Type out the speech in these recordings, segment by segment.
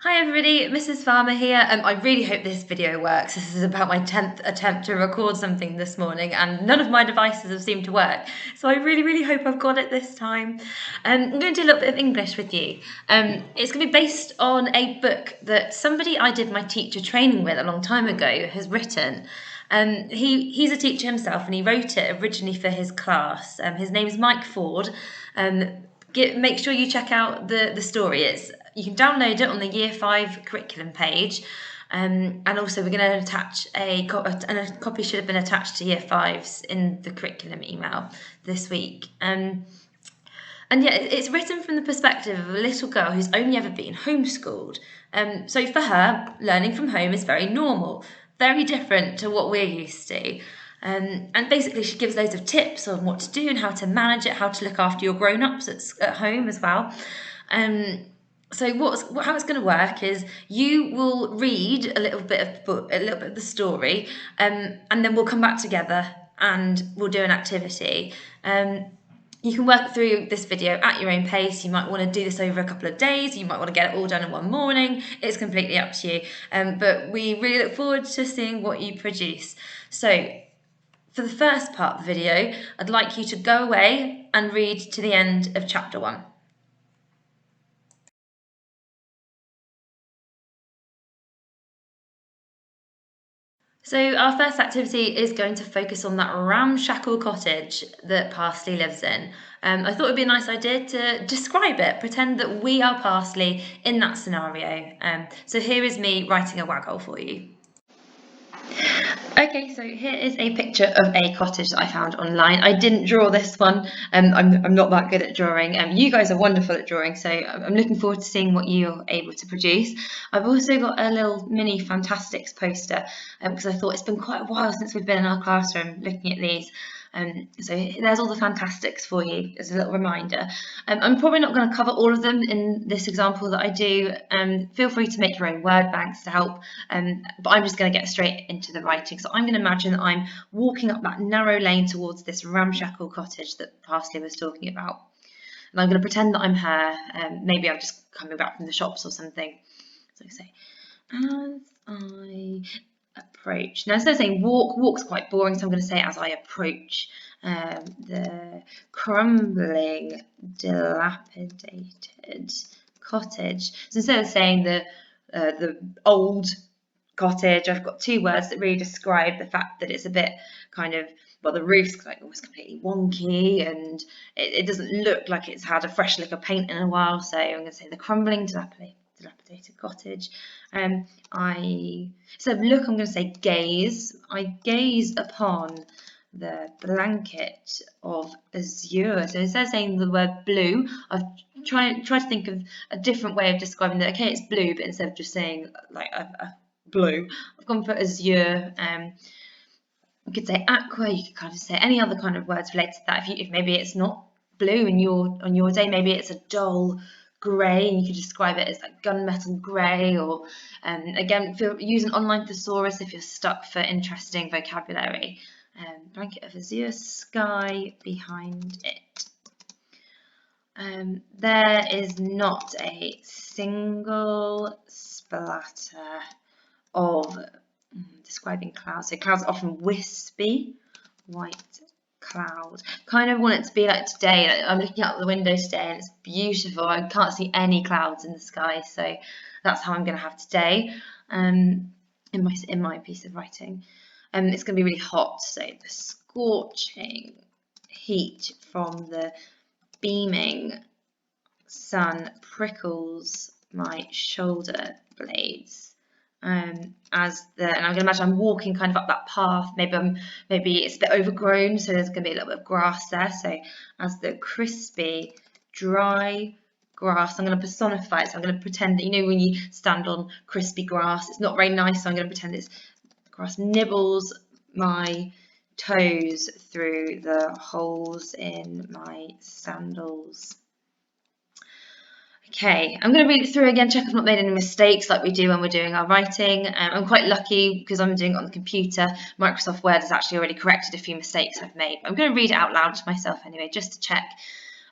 Hi everybody, Mrs. Farmer here. I really hope this video works. This is about my 10th attempt to record something this morning and none of my devices have seemed to work. So I really hope I've got it this time. I'm going to do a little bit of English with you. It's going to be based on a book that somebody I did my teacher training with a long time ago has written. He's a teacher himself and he wrote it originally for his class. His name is Mike Ford. Make sure you check out the story. You can download it on the Year 5 curriculum page, and also we're going to attach a copy should have been attached to Year 5's in the curriculum email this week. And yeah, it's written from the perspective of a little girl who's only ever been homeschooled. So for her, learning from home is very normal, very different to what we're used to. And basically she gives loads of tips on what to do and how to manage it, how to look after your grown-ups at home as well. So how it's going to work is you will read a little bit of the story, and then we'll come back together and we'll do an activity. You can work through this video at your own pace. You might want to do this over a couple of days. You might want to get it all done in one morning. It's completely up to you. But we really look forward to seeing what you produce. So for the first part of the video, I'd like you to go away and read to the end of chapter 1. So our first activity is going to focus on that ramshackle cottage that Parsley lives in. I thought it would be a nice idea to describe it, pretend that we are Parsley in that scenario. So here is me writing a waggle for you. Okay, so here is a picture of a cottage that I found online. I didn't draw this one. I'm not that good at drawing. You guys are wonderful at drawing, so I'm looking forward to seeing what you're able to produce. I've also got a little mini Fantastics poster because I thought it's been quite a while since we've been in our classroom looking at these. So there's all the Fantastics for you as a little reminder. I'm probably not going to cover all of them in this example that I do. Feel free to make your own word banks to help, but I'm just going to get straight into the writing. So I'm going to imagine that I'm walking up that narrow lane towards this ramshackle cottage that Parsley was talking about. And I'm going to pretend that I'm her. Maybe I'm just coming back from the shops or something. So I say, as I approach. Now, instead of saying walk's quite boring, so I'm going to say as I approach the crumbling, dilapidated cottage. So instead of saying the old cottage, I've got two words that really describe the fact that it's a bit kind of, well, the roof's like almost completely wonky and it doesn't look like it's had a fresh lick of paint in a while. So I'm going to say the crumbling, dilapidated cottage. Instead of look, I'm going to say gaze. I gaze upon the blanket of azure. So instead of saying the word blue, I've tried to think of a different way of describing that. Okay, it's blue, but instead of just saying like a blue, I've gone for azure. You could say aqua. You could kind of say any other kind of words related to that. If maybe it's not blue on your day, maybe it's a dull grey, and you could describe it as like gunmetal grey, or again, use an online thesaurus if you're stuck for interesting vocabulary. Blanket of azure sky behind it. There is not a single splatter of describing clouds. So clouds are often wispy, white cloud. Kind of want it to be like today. I'm looking out the window today and it's beautiful. I can't see any clouds in the sky, so that's how I'm going to have today in my piece of writing. It's going to be really hot, so the scorching heat from the beaming sun prickles my shoulder blades. And I'm going to imagine I'm walking kind of up that path. Maybe it's a bit overgrown, so there's going to be a little bit of grass there. So as the crispy, dry grass, I'm going to personify it. So I'm going to pretend that, you know, when you stand on crispy grass, it's not very nice. So I'm going to pretend this grass nibbles my toes through the holes in my sandals. Okay, I'm going to read it through again, check I've not made any mistakes like we do when we're doing our writing. I'm quite lucky because I'm doing it on the computer. Microsoft Word has actually already corrected a few mistakes I've made. I'm going to read it out loud to myself anyway, just to check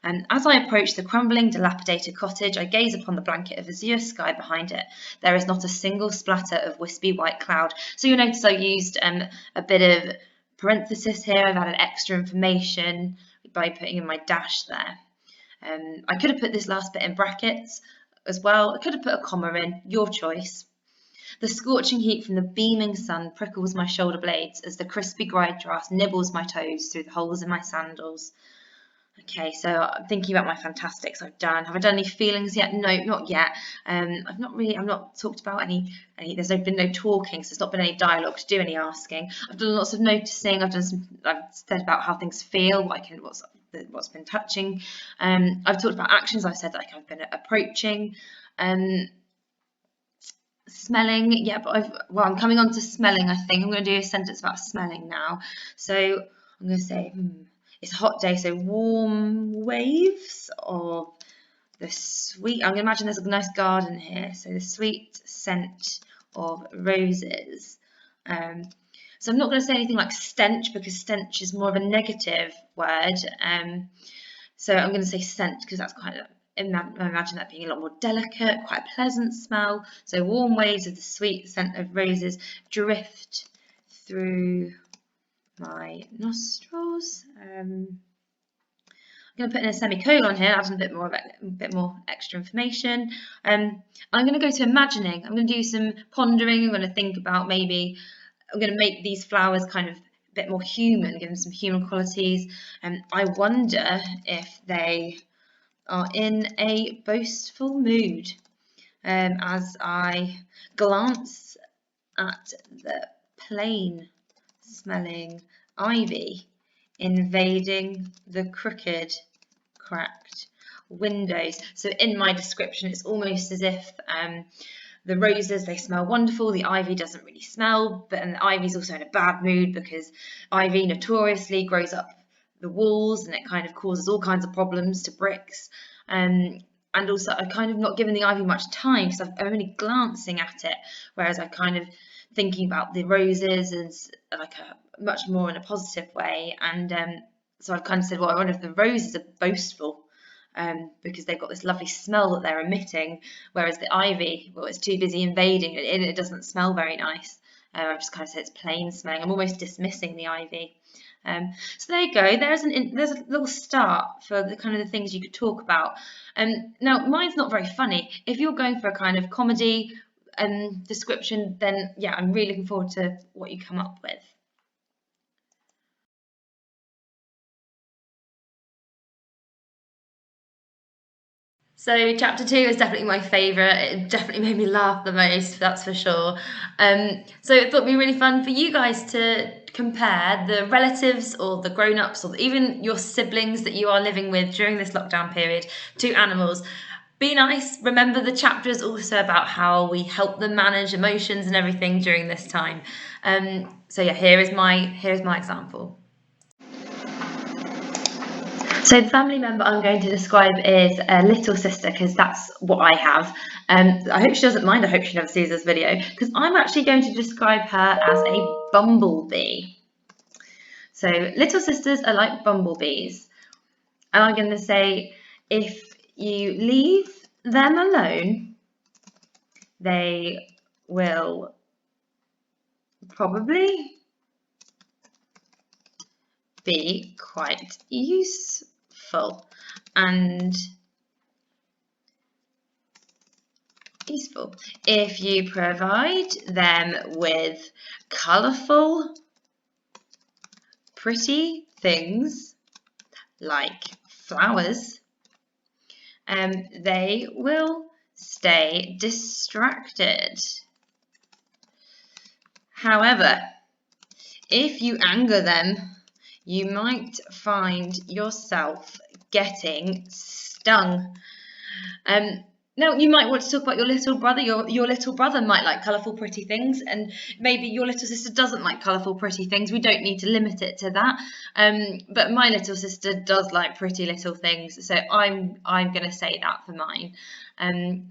As I approach the crumbling, dilapidated cottage, I gaze upon the blanket of azure sky behind it. There is not a single splatter of wispy white cloud. So you'll notice I used a bit of parenthesis here. I've added extra information by putting in my dash there. I could have put this last bit in brackets as well. I could have put a comma in, your choice. The scorching heat from the beaming sun prickles my shoulder blades as the crispy grass nibbles my toes through the holes in my sandals. Okay, so I'm thinking about my fantastics I've done. Have I done any feelings yet? No, not yet. I've not talked about any there's been no talking, so there's not been any dialogue to do any asking. I've done lots of noticing. I've said about how things feel, what's been touching. I've talked about actions. I've said like I've been approaching. Smelling, yeah, but I'm coming on to smelling. I think I'm going to do a sentence about smelling now. So I'm going to say, it's a hot day, so warm waves of the sweet, I'm going to imagine there's a nice garden here, so the sweet scent of roses. So I'm not going to say anything like stench, because stench is more of a negative word. So I'm going to say scent, because that's quite I imagine that being a lot more delicate, quite a pleasant smell. So warm waves of the sweet scent of roses drift through my nostrils. I'm going to put in a semicolon here, add a bit more extra information. I'm going to go to imagining. I'm going to do some pondering. I'm going to think about maybe I'm going to make these flowers kind of a bit more human, give them some human qualities. I wonder if they are in a boastful mood as I glance at the plain smelling ivy invading the crooked, cracked windows. So in my description, it's almost as if the roses, they smell wonderful, the ivy doesn't really smell, and the ivy's also in a bad mood because ivy notoriously grows up the walls and it kind of causes all kinds of problems to bricks. And also I've kind of not given the ivy much time because I'm only glancing at it, whereas I'm kind of thinking about the roses as like a much more in a positive way. And so I've kind of said, well, I wonder if the roses are boastful because they've got this lovely smell that they're emitting, whereas the ivy, well, it's too busy invading and it doesn't smell very nice. I've just kind of said it's plain smelling. I'm almost dismissing the ivy. So there you go. There's a little start for the kind of the things you could talk about. Now mine's not very funny. If you're going for a kind of comedy description, then yeah, I'm really looking forward to what you come up with. So chapter 2 is definitely my favourite. It definitely made me laugh the most, that's for sure. So I thought it'd be really fun for you guys to compare the relatives or the grown-ups or even your siblings that you are living with during this lockdown period to animals. Be nice. Remember, the chapter is also about how we help them manage emotions and everything during this time. So yeah, here's my example. So the family member I'm going to describe is a little sister, because that's what I have. I hope she doesn't mind. I hope she never sees this video, because I'm actually going to describe her as a bumblebee. So little sisters are like bumblebees. And I'm going to say, if you leave them alone, they will probably be quite useful and useful. If you provide them with colourful, pretty things like flowers, they will stay distracted. However, if you anger them, you might find yourself getting stung. Now, you might want to talk about your little brother. Your little brother might like colourful, pretty things, and maybe your little sister doesn't like colourful, pretty things. We don't need to limit it to that. But my little sister does like pretty little things, so I'm going to say that for mine.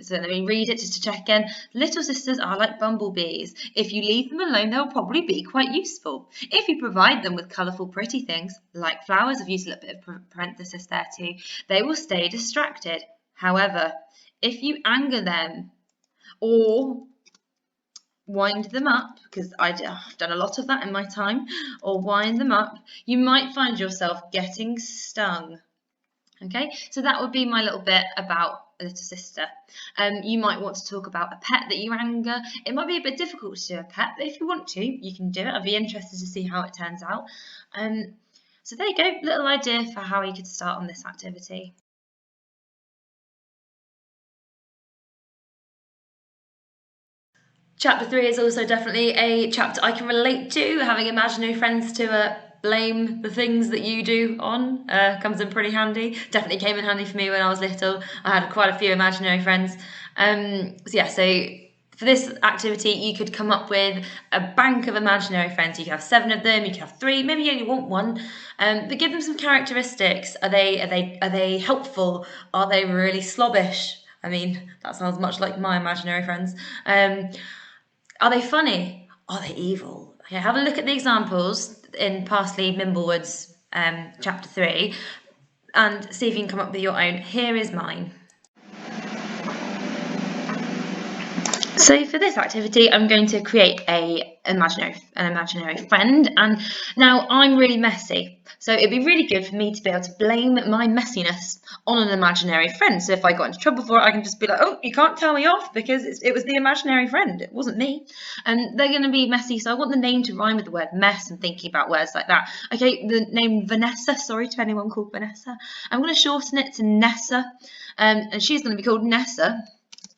So let me read it just to check again. Little sisters are like bumblebees. If you leave them alone, they'll probably be quite useful. If you provide them with colourful, pretty things, like flowers, I've used a little bit of parenthesis there too, they will stay distracted. However, if you anger them or wind them up, because I've done a lot of that in my time, or wind them up, you might find yourself getting stung. Okay, so that would be my little bit about a little sister. You might want to talk about a pet that you anger. It might be a bit difficult to do a pet, but if you want to, you can do it. I'd be interested to see how it turns out. So there you go, little idea for how you could start on this activity. Chapter 3 is also definitely a chapter I can relate to. Having imaginary friends to blame the things that you do on comes in pretty handy. Definitely came in handy for me when I was little. I had quite a few imaginary friends. So for this activity, you could come up with a bank of imaginary friends. You could have 7 of them. You could have 3. Maybe you only want 1. But give them some characteristics. Are they helpful? Are they really slobbish? I mean, that sounds much like my imaginary friends. Are they funny? Are they evil? Okay, have a look at the examples in Parsley Mimblewood's chapter 3 and see if you can come up with your own. Here is mine. So for this activity, I'm going to create an imaginary friend, and now I'm really messy. So it'd be really good for me to be able to blame my messiness on an imaginary friend. So if I got into trouble for it, I can just be like, oh, you can't tell me off because it was the imaginary friend. It wasn't me. And they're going to be messy. So I want the name to rhyme with the word mess and thinking about words like that. Okay, the name Vanessa, sorry to anyone called Vanessa. I'm going to shorten it to Nessa. And she's going to be called Nessa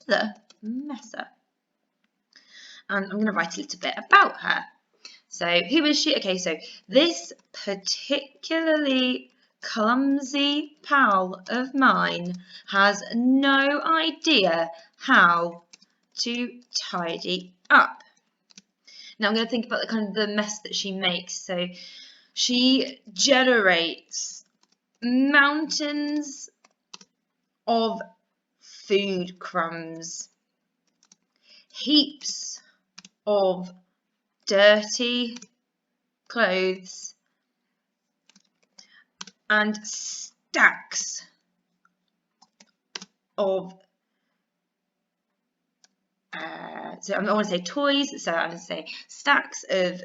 the Messer. And I'm going to write a little bit about her. So who is she? Okay, so this particularly clumsy pal of mine has no idea how to tidy up. Now I'm going to think about the mess that she makes. So she generates mountains of food crumbs, heaps of dirty clothes, and stacks of so I want to say toys, so I'm going to say stacks of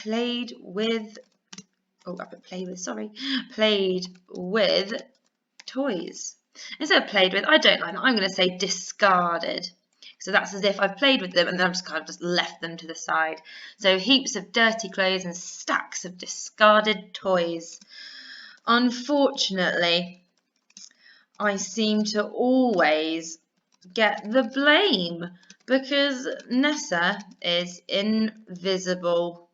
played with toys. Instead of played with, I don't like that. I'm going to say discarded. So that's as if I've played with them and then I've just left them to the side. So heaps of dirty clothes and stacks of discarded toys. Unfortunately, I seem to always get the blame because Nessa is invisible. ...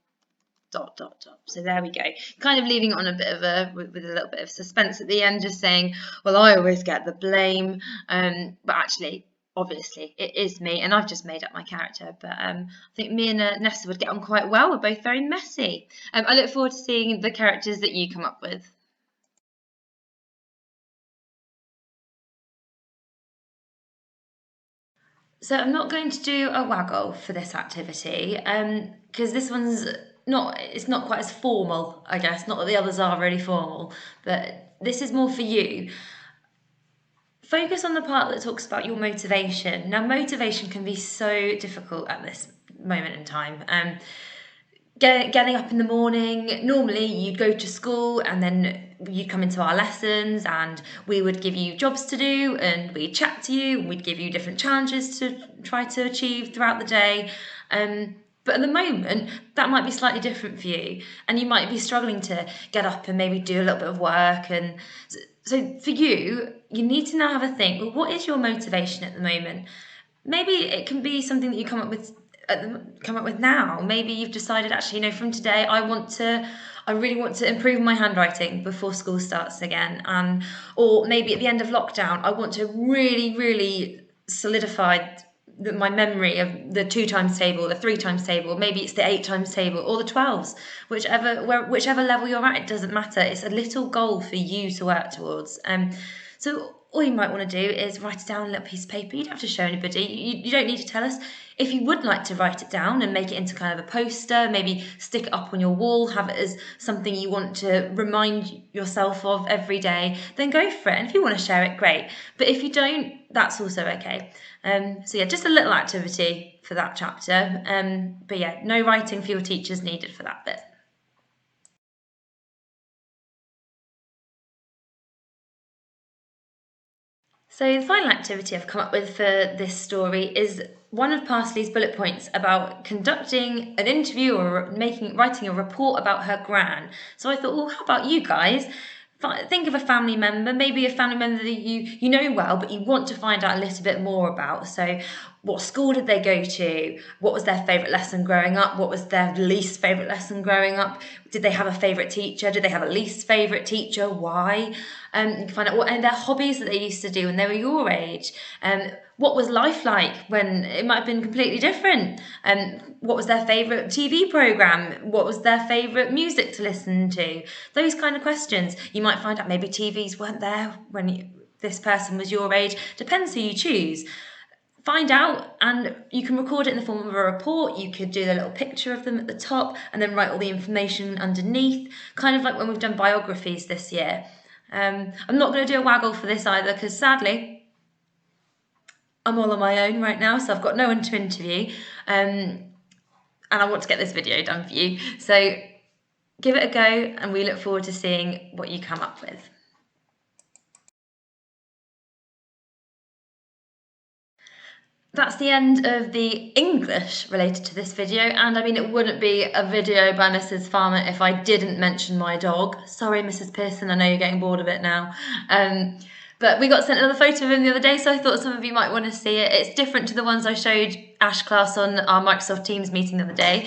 So there we go. Kind of leaving it on a bit of with a little bit of suspense at the end, just saying, well, I always get the blame, but actually, obviously, it is me, and I've just made up my character. But I think me and Nessa would get on quite well. We're both very messy. I look forward to seeing the characters that you come up with. So I'm not going to do a waggle for this activity because this one's it's not quite as formal, I guess. Not that the others are really formal, but this is more for you. Focus on the part that talks about your motivation. Now, motivation can be so difficult at this moment in time. Getting up in the morning, normally you'd go to school and then you'd come into our lessons and we would give you jobs to do and we'd chat to you and we'd give you different challenges to try to achieve throughout the day. But at the moment, that might be slightly different for you and you might be struggling to get up and maybe do a little bit of work. And so for you, you need to now have a think, well, what is your motivation at the moment? Maybe it can be something that you come up with now. Maybe you've decided, actually, from today I want I really want to improve my handwriting before school starts again, or maybe at the end of lockdown, I want to really, really solidify my memory of the 2 times table, the 3 times table, maybe it's the 8 times table or the 12s, whichever level you're at, it doesn't matter. It's a little goal for you to work towards. So all you might want to do is write it down on a little piece of paper. You don't have to show anybody. You don't need to tell us. If you would like to write it down and make it into kind of a poster, maybe stick it up on your wall, have it as something you want to remind yourself of every day, then go for it. And if you want to share it, great. But if you don't, that's also okay. So yeah, just a little activity for that chapter. But yeah, no writing for your teachers needed for that bit. So the final activity I've come up with for this story is one of Parsley's bullet points about conducting an interview or writing a report about her gran. So I thought, well, how about you guys? Think of a family member, maybe a family member that you know well, but you want to find out a little bit more about. So what school did they go to? What was their favourite lesson growing up? What was their least favourite lesson growing up? Did they have a favourite teacher? Did they have a least favourite teacher? Why? You can find out what and their hobbies that they used to do when they were your age. What was life like when it might have been completely different? What was their favourite TV programme? What was their favourite music to listen to? Those kind of questions. You might find out maybe TVs weren't there when this person was your age. Depends who you choose. Find out, and you can record it in the form of a report. You could do the little picture of them at the top and then write all the information underneath, kind of like when we've done biographies this year. I'm not going to do a waggle for this either because sadly I'm all on my own right now, so I've got no one to interview, and I want to get this video done for you. So give it a go, and we look forward to seeing what you come up with. That's the end of the English related to this video, and I mean it wouldn't be a video by Mrs. Farmer if I didn't mention my dog. Sorry Mrs. Pearson, I know you're getting bored of it now. But we got sent another photo of him the other day, so I thought some of you might want to see it. It's different to the ones I showed Ash class on our Microsoft Teams meeting the other day.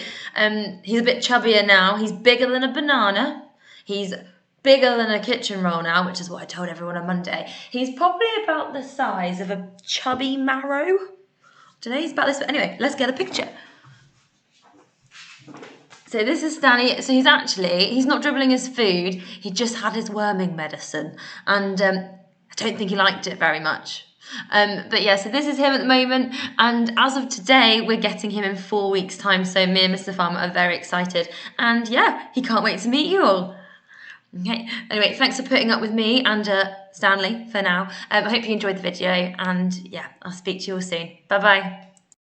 He's a bit chubbier now. He's bigger than a banana. He's bigger than a kitchen roll now, which is what I told everyone on Monday. He's probably about the size of a chubby marrow. Today's about this, but anyway, let's get a picture. So this is Stanley. So he's not dribbling his food. He just had his worming medicine, and I don't think he liked it very much. But yeah, so this is him at the moment, and as of today, we're getting him in 4 weeks' time. So me and Mr. Farmer are very excited, and yeah, he can't wait to meet you all. Okay, anyway, thanks for putting up with me and Stanley for now. I hope you enjoyed the video, and yeah, I'll speak to you all soon. Bye bye.